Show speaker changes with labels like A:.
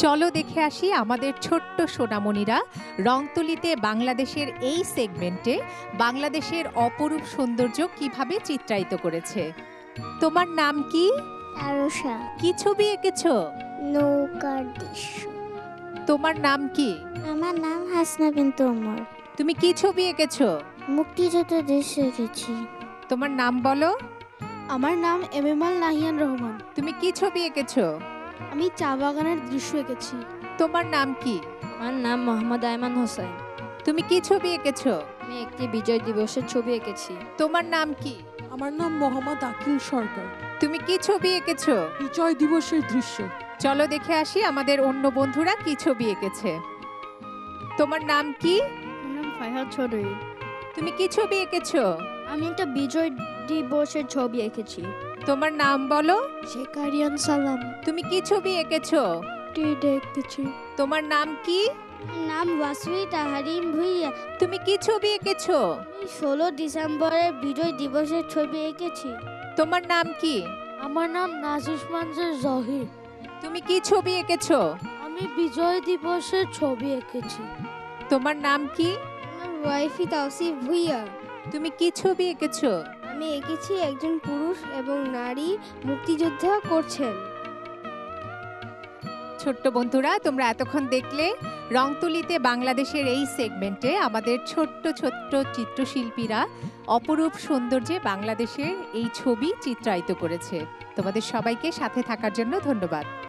A: চলো দেখে আসি আমাদের ছোট্ট সোনামণিরা রংতুলিতে বাংলাদেশের এই সেগমেন্টে বাংলাদেশের অপরূপ সৌন্দর্য কিভাবে চিত্রায়িত করেছে। তোমার নাম কি?
B: আরশা।
A: কি ছবি এঁকেছো?
B: নৌকার দৃশ্য।
A: তোমার নাম কি?
B: আমার নাম হাসনা বিনতে ওমর।
A: তুমি কি ছবি এঁকেছো?
B: মুক্তিযুদ্ধের দৃশ্য এঁকেছি।
A: তোমার নাম বলো।
C: আমার নাম এমেমাল নাহিয়ান রহমান।
A: তুমি কি ছবি এঁকেছো?
C: আমি চা বাগানের দৃশ্য এঁকেছি।
A: তোমার নাম কি?
D: আমার নাম মোহাম্মদ আয়মান হোসেন।
A: তুমি কি ছবি এঁকেছো?
D: আমি একটি বিজয় দিবসের ছবি এঁকেছি।
A: তোমার নাম কি?
E: আমার নাম মোহাম্মদ আকিল সরকার।
A: তুমি কি ছবি এঁকেছো?
E: বিজয় দিবসের দৃশ্য।
A: চলো দেখে আসি আমাদের অন্য বন্ধুরা কি ছবি এঁকেছে। তোমার নাম কি?
C: আমার নাম ফাইহাদ চৌধুরী।
A: তুমি কি ছবি এঁকেছো?
D: আমি একটা বিজয় দিবসের ছবি এঁকেছি।
A: তোমার নাম বলো।
C: শেখারিয়ান সালাম।
A: তুমি কি ছবি এঁকেছো?
C: টি দেখতেছি।
A: তোমার নাম কি?
B: নাম ওয়াসমি তাহারিম ভুইয়া।
A: তুমি কি ছবি এঁকেছো?
B: আমি 16 ডিসেম্বরের বিজয় দিবসের ছবি এঁকেছি।
A: তোমার নাম কি?
C: আমার নাম নাজিস মানজার জহির।
A: তুমি কি ছবি এঁকেছো?
C: আমি বিজয় দিবসের ছবি এঁকেছি।
A: তোমার নাম কি?
B: আমার ওয়াইফি তাওসিফ ভুইয়া।
A: তুমি কি ছবি এঁকেছো?
B: আমি এঁকেছি একজন পুরুষ এবং নারী মুক্তিযোদ্ধা করছেন।
A: ছোট্ট বন্ধুরা, তোমরা এতক্ষণ দেখলে রংতুলিতে বাংলাদেশের এই সেগমেন্টে আমাদের ছোট্ট ছোট্ট চিত্রশিল্পীরা অপরূপ সৌন্দর্যে বাংলাদেশের এই ছবি চিত্রায়িত করেছে। তোমাদের সবাইকে সাথে থাকার জন্য ধন্যবাদ।